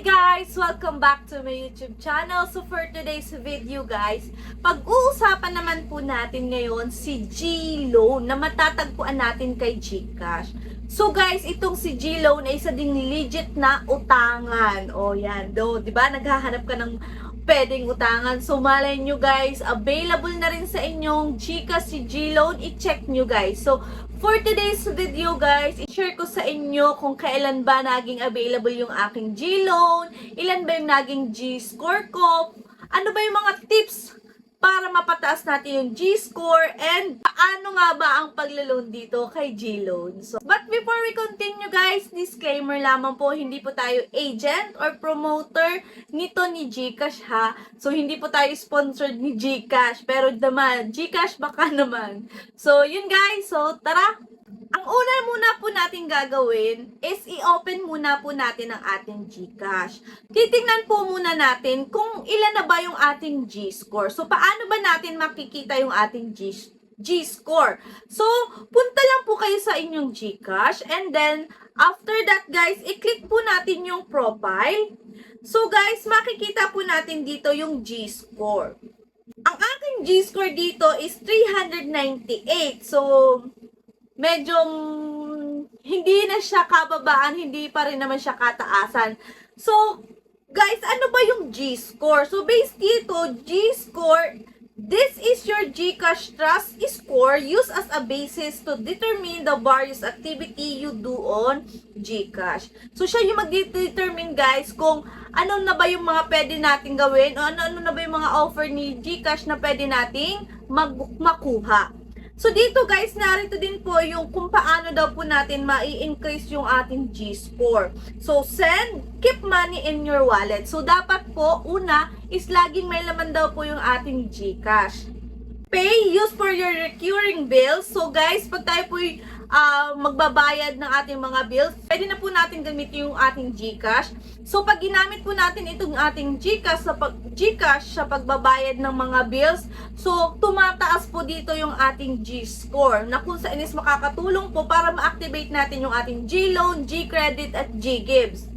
guys! Welcome back to my YouTube channel. So for today's video guys, pag-uusapan naman po natin ngayon si G-Loan na matatagpuan natin kay GCash. So guys, itong si G-Loan ay isa ding legit na utangan. O yan, di ba? Naghahanap ka ng pwedeng utangan. So malay nyo guys, available na rin sa inyong GCash si G-Loan. I-check nyo guys. So for today's video guys, i-share ko sa inyo kung kailan ba naging available yung aking G-Loan, ilan ba yung naging G-score ko, ano ba yung mga tips para mapataas natin yung G-score, and paano nga ba ang paglo-loan dito kay G-Loan. So, but before we continue guys, disclaimer lamang po, hindi po tayo agent or promoter nito ni GCash ha. So, hindi po tayo sponsored ni GCash, pero naman, GCash baka naman. So, yun guys, so tara! Ang una muna po natin gagawin is i-open muna po natin ang ating GCash. Titingnan po muna natin kung ilan na ba yung ating G-score. So, paano ba natin makikita yung ating G-score? So, punta lang po kayo sa inyong GCash and then, after that guys, i-click po natin yung profile. So, guys, makikita po natin dito yung G-score. Ang ating G-score dito is 398. So, medyo hindi na siya kababaan, hindi pa rin naman siya kataasan. So, guys, ano ba yung G-score? So, based dito, G-score, this is your GCash Trust Score used as a basis to determine the various activity you do on GCash. So, siya yung mag-determine, guys, kung ano na ba yung mga pwede nating gawin o ano na ba yung mga offer ni GCash na pwede nating makuha. So, dito guys, narito din po yung kung paano daw po natin ma-increase yung ating G-score. So, send, keep money in your wallet. So, dapat po, una, is laging may laman daw po yung ating GCash. Pay, use for your recurring bills. So, guys, pag tayo po magbabayad ng ating mga bills, pwede na po natin gamitin yung ating GCash. So, pag ginamit po natin itong ating GCash sa pagbabayad ng mga bills, so, tumataas po dito yung ating G-score na kung saan is makakatulong po para ma-activate natin yung ating G-Loan, G-Credit, at G-Gives.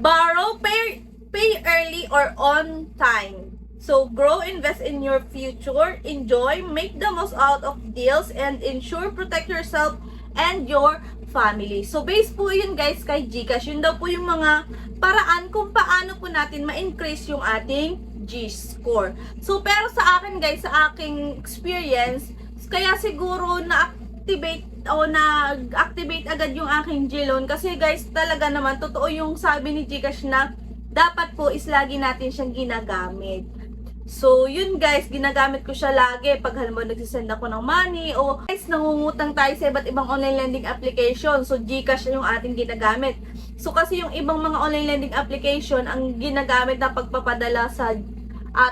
Borrow, pay early or on time. So, grow, invest in your future, enjoy, make the most out of deals, and ensure protect yourself and your family. So, based po yun guys kay GCash. Yun daw po yung mga paraan kung paano po natin ma-increase yung ating G-score. So, pero sa akin guys, sa aking experience, kaya siguro na-activate o na-activate agad yung aking G-Loan. Kasi guys, talaga naman, totoo yung sabi ni GCash na dapat po is lagi natin siyang ginagamit. So, yun guys, ginagamit ko siya lagi pag halimbawa nagsisend ako ng money o guys, nangungutang tayo sa iba't ibang online lending application. So, GCash yung ating ginagamit. So, kasi yung ibang mga online lending application, ang ginagamit na pagpapadala sa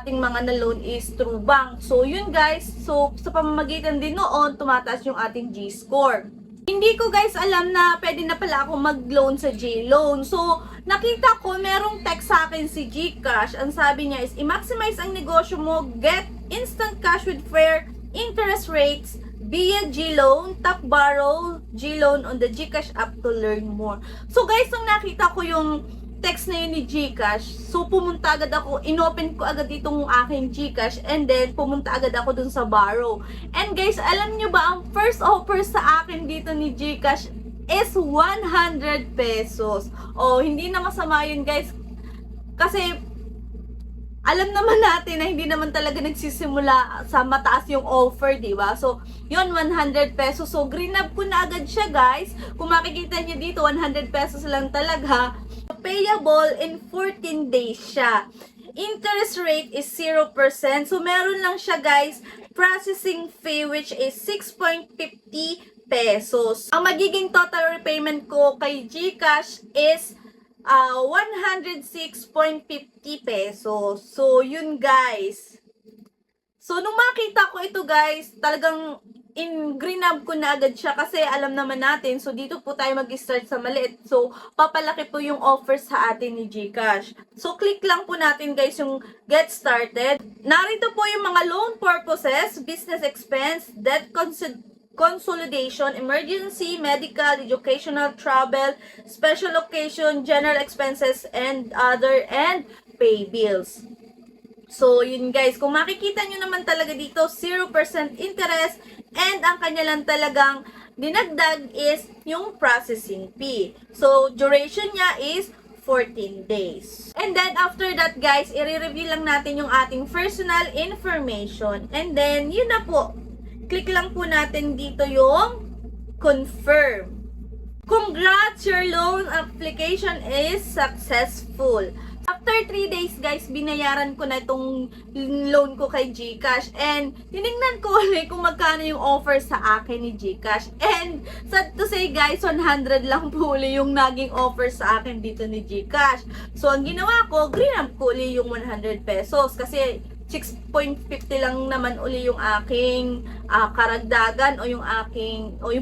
ating mga na-loan is through bank. So, yun guys, so sa pamamagitan din noon, tumataas yung ating G-score. Hindi ko guys alam na pwede na pala ako mag-loan sa G-Loan. So, nakita ko merong text sa akin si GCash. Ang sabi niya is, i-maximize ang negosyo mo, get instant cash with fair interest rates via G-Loan, tap borrow G-Loan on the GCash app to learn more. So guys, nung nakita ko yung text na yun ni GCash, so pumunta agad ako, inopen ko agad itong aking GCash, and then pumunta agad ako dun sa borrow. And guys, alam nyo ba, ang first offer sa akin dito ni GCash is 100 pesos. Oh, hindi na masama yun guys. Kasi, alam naman natin na hindi naman talaga nagsisimula sa mataas yung offer, di ba? So, yun, 100 pesos. So, green up ko na agad siya guys. Kung makikita nyo dito, 100 pesos lang talaga. Payable in 14 days siya. Interest rate is 0%. So, meron lang siya guys, processing fee which is 6.50 pesos. Ang magiging total repayment ko kay GCash is 106.50 pesos. So, yun guys. So, nung makita ko ito guys, talagang green-up ko na agad siya kasi alam naman natin, so dito po tayo mag-start sa maliit. So, papalaki po yung offer sa atin ni GCash. So, click lang po natin guys yung get started. Narito po yung mga loan purposes, business expense, debt consolidation, emergency, medical, educational, travel, special occasion, general expenses, and pay bills. So, yun guys, kung makikita nyo naman talaga dito, 0% interest, and ang kanya lang talagang dinagdag is yung processing fee. So, duration niya is 14 days. And then, after that guys, i-review lang natin yung ating personal information. And then, yun na po. Click lang po natin dito yung confirm. Congrats! Your loan application is successful. After 3 days guys, binayaran ko na itong loan ko kay GCash. And tinignan ko ulit kung magkano yung offer sa akin ni GCash. And sad to say guys, 100 lang po ulit yung naging offer sa akin dito ni GCash. So ang ginawa ko, grinam ko ulit yung 100 pesos. Kasi 6.50 lang naman uli yung aking karagdagan o yung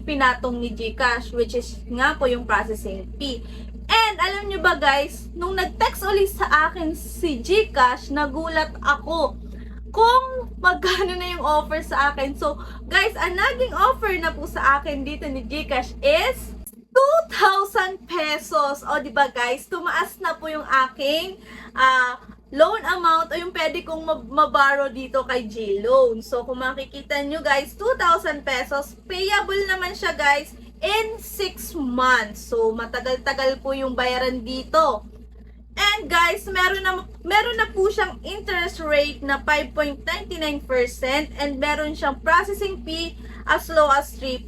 pinatong ni GCash, which is nga po yung processing fee. And alam nyo ba guys, nung nag-text ulit sa akin si GCash, nagulat ako kung magkano na yung offer sa akin. So guys, ang naging offer na po sa akin dito ni GCash is 2,000 pesos. O diba guys, tumaas na po yung aking loan amount o yung pwede kong maborrow dito kay G-Loan. So kung makikita nyo guys, 2,000 pesos, payable naman siya guys in 6 months. So, matagal-tagal po yung bayaran dito. And guys, meron na po siyang interest rate na 5.99% and meron siyang processing fee as low as 3%.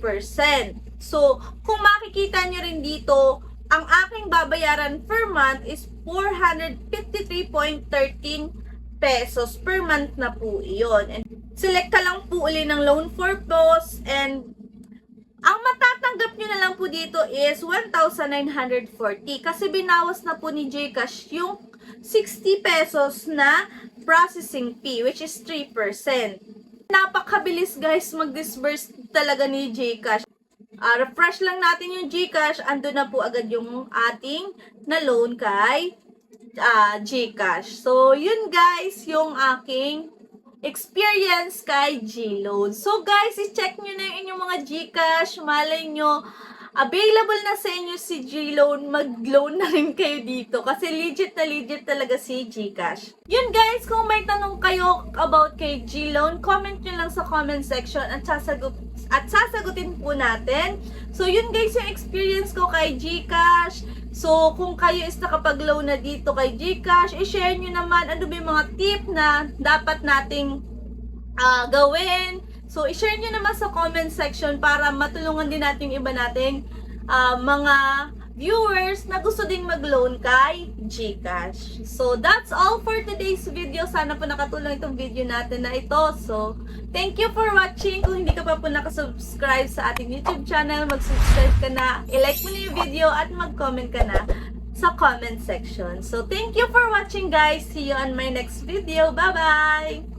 So, kung makikita nyo rin dito, ang aking babayaran per month is 453.13 pesos per month na po iyon. And select ka lang po uli ng loan purpose and ang matatanggap nyo na lang po dito is 1,940 kasi binawas na po ni GCash yung 60 pesos na processing fee, which is 3%. Napakabilis guys mag-disburse talaga ni GCash. Refresh lang natin yung GCash, ando na po agad yung ating na loan kay GCash. So, yun guys, yung aking experience kay G-Loan. So guys, i-check nyo na yung inyong mga GCash. Malay nyo, available na sa inyo si G-Loan. Mag-loan na rin kayo dito. Kasi legit talaga si GCash. Yun guys, kung may tanong kayo about kay G-Loan, comment nyo lang sa comment section at sasagutin po natin. So yun guys, yung experience ko kay GCash. So, kung kayo is nakapag-loan na dito kay GCash, i-share nyo naman ano ba yung mga tip na dapat nating gawin. So, i-share nyo naman sa comment section para matulungan din natin yung iba nating mga viewers na gusto ding mag-loan kay GCash. So, that's all for today's video. Sana po nakatulong itong video natin na ito. So, thank you for watching. Kung hindi ka pa po nakasubscribe sa ating YouTube channel, mag-subscribe ka na, i-like mo na yung video at mag-comment ka na sa comment section. So, thank you for watching guys. See you on my next video. Bye-bye!